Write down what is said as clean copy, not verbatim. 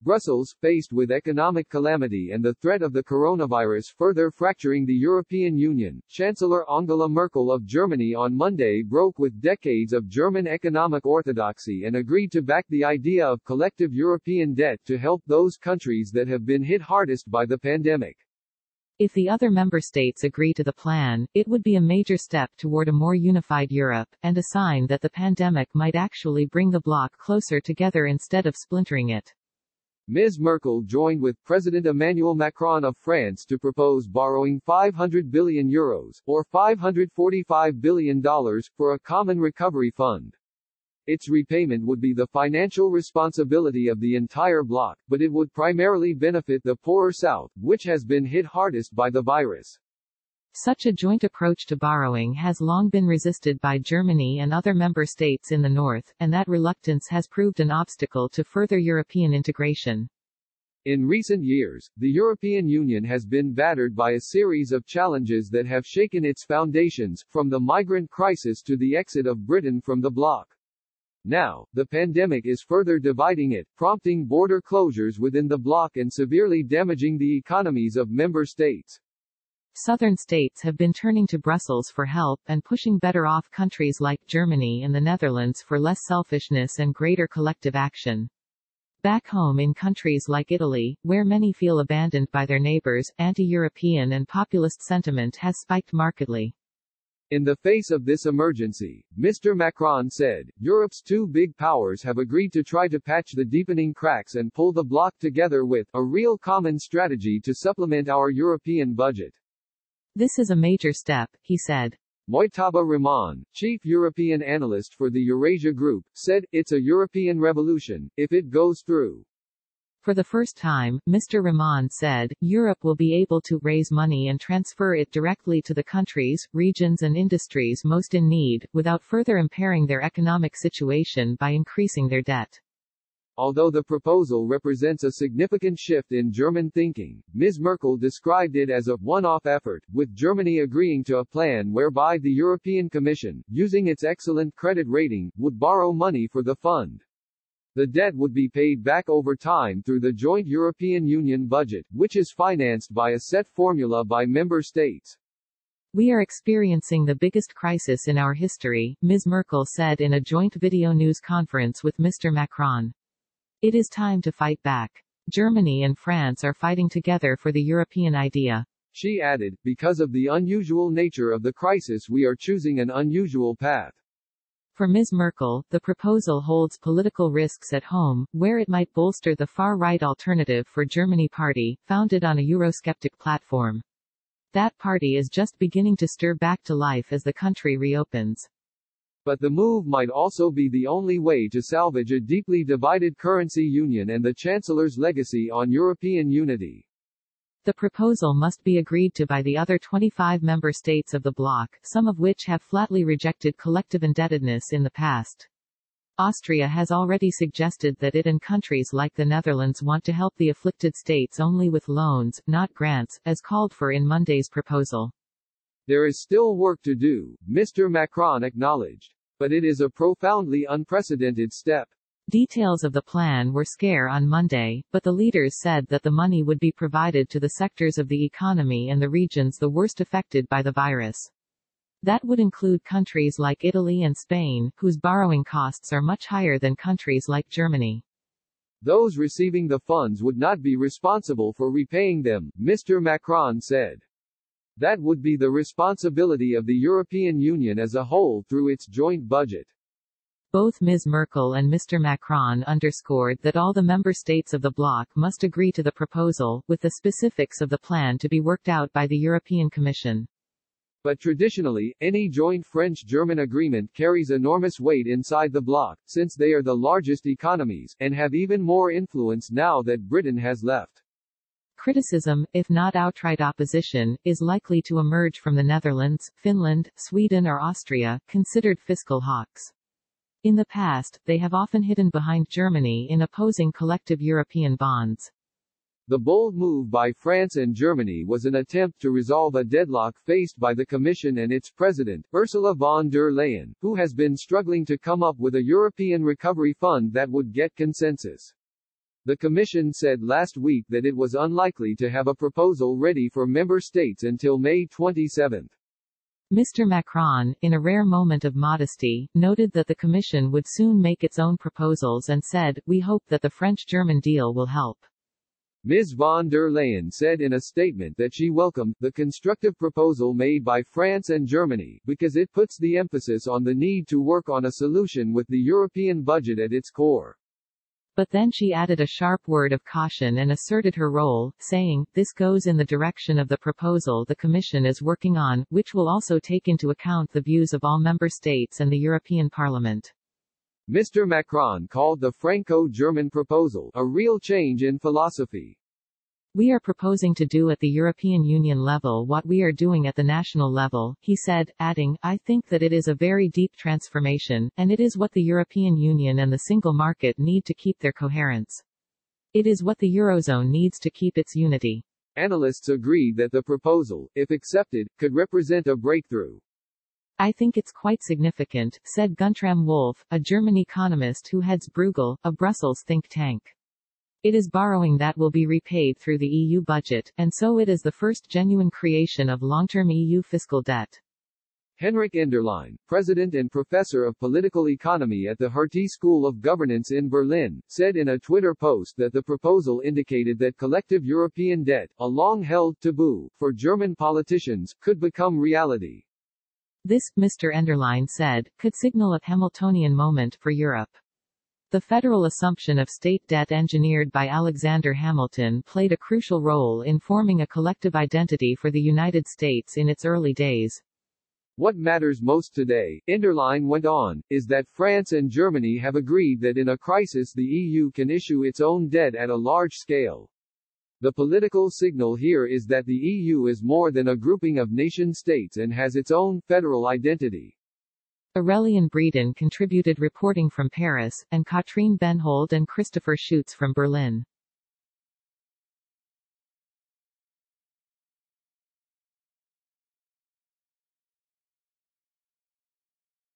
Brussels, faced with economic calamity and the threat of the coronavirus further fracturing the European Union, Chancellor Angela Merkel of Germany on Monday broke with decades of German economic orthodoxy and agreed to back the idea of collective European debt to help those countries that have been hit hardest by the pandemic. If the other member states agree to the plan, it would be a major step toward a more unified Europe, and a sign that the pandemic might actually bring the bloc closer together instead of splintering it. Ms. Merkel joined with President Emmanuel Macron of France to propose borrowing €500 billion, or $545 billion, for a common recovery fund. Its repayment would be the financial responsibility of the entire bloc, but it would primarily benefit the poorer South, which has been hit hardest by the virus. Such a joint approach to borrowing has long been resisted by Germany and other member states in the North, and that reluctance has proved an obstacle to further European integration. In recent years, the European Union has been battered by a series of challenges that have shaken its foundations, from the migrant crisis to the exit of Britain from the bloc. Now, the pandemic is further dividing it, prompting border closures within the bloc and severely damaging the economies of member states. Southern states have been turning to Brussels for help and pushing better-off countries like Germany and the Netherlands for less selfishness and greater collective action. Back home in countries like Italy, where many feel abandoned by their neighbors, anti-European and populist sentiment has spiked markedly. In the face of this emergency, Mr. Macron said, Europe's two big powers have agreed to try to patch the deepening cracks and pull the bloc together with a real common strategy to supplement our European budget. This is a major step, he said. Mojtaba Rahman, chief European analyst for the Eurasia Group, said, it's a European revolution, if it goes through. For the first time, Mr. Rahman said, Europe will be able to raise money and transfer it directly to the countries, regions and industries most in need, without further impairing their economic situation by increasing their debt. Although the proposal represents a significant shift in German thinking, Ms. Merkel described it as a one-off effort, with Germany agreeing to a plan whereby the European Commission, using its excellent credit rating, would borrow money for the fund. The debt would be paid back over time through the joint European Union budget, which is financed by a set formula by member states. We are experiencing the biggest crisis in our history, Ms. Merkel said in a joint video news conference with Mr. Macron. It is time to fight back. Germany and France are fighting together for the European idea. She added, because of the unusual nature of the crisis we are choosing an unusual path. For Ms. Merkel, the proposal holds political risks at home, where it might bolster the far-right Alternative for Germany party, founded on a Eurosceptic platform. That party is just beginning to stir back to life as the country reopens. But the move might also be the only way to salvage a deeply divided currency union and the Chancellor's legacy on European unity. The proposal must be agreed to by the other 25 member states of the bloc, some of which have flatly rejected collective indebtedness in the past. Austria has already suggested that it and countries like the Netherlands want to help the afflicted states only with loans, not grants, as called for in Monday's proposal. There is still work to do, Mr. Macron acknowledged. But it is a profoundly unprecedented step. Details of the plan were scarce on Monday, but the leaders said that the money would be provided to the sectors of the economy and the regions the worst affected by the virus. That would include countries like Italy and Spain, whose borrowing costs are much higher than countries like Germany. Those receiving the funds would not be responsible for repaying them, Mr. Macron said. That would be the responsibility of the European Union as a whole through its joint budget. Both Ms. Merkel and Mr. Macron underscored that all the member states of the bloc must agree to the proposal, with the specifics of the plan to be worked out by the European Commission. But traditionally, any joint French-German agreement carries enormous weight inside the bloc, since they are the largest economies, and have even more influence now that Britain has left. Criticism, if not outright opposition, is likely to emerge from the Netherlands, Finland, Sweden or Austria, considered fiscal hawks. In the past, they have often hidden behind Germany in opposing collective European bonds. The bold move by France and Germany was an attempt to resolve a deadlock faced by the Commission and its president, Ursula von der Leyen, who has been struggling to come up with a European recovery fund that would get consensus. The Commission said last week that it was unlikely to have a proposal ready for member states until May 27. Mr. Macron, in a rare moment of modesty, noted that the Commission would soon make its own proposals and said, "We hope that the French-German deal will help." Ms. von der Leyen said in a statement that she welcomed the constructive proposal made by France and Germany, because it puts the emphasis on the need to work on a solution with the European budget at its core. But then she added a sharp word of caution and asserted her role, saying, "This goes in the direction of the proposal the Commission is working on, which will also take into account the views of all member states and the European Parliament." Mr. Macron called the Franco-German proposal a real change in philosophy. "We are proposing to do at the European Union level what we are doing at the national level," he said, adding, "I think that it is a very deep transformation, and it is what the European Union and the single market need to keep their coherence. It is what the Eurozone needs to keep its unity." Analysts agreed that the proposal, if accepted, could represent a breakthrough. "I think it's quite significant," said Guntram Wolff, a German economist who heads Bruegel, a Brussels think tank. "It is borrowing that will be repaid through the EU budget, and so it is the first genuine creation of long-term EU fiscal debt." Henrik Enderlein, president and professor of political economy at the Hertie School of Governance in Berlin, said in a Twitter post that the proposal indicated that collective European debt, a long-held taboo for German politicians, could become reality. This, Mr. Enderlein said, could signal a Hamiltonian moment for Europe. The federal assumption of state debt engineered by Alexander Hamilton played a crucial role in forming a collective identity for the United States in its early days. What matters most today, Enderlein went on, is that France and Germany have agreed that in a crisis the EU can issue its own debt at a large scale. The political signal here is that the EU is more than a grouping of nation-states and has its own federal identity. Aurélien Breton contributed reporting from Paris, and Katrine Benhold and Christopher Schutz from Berlin.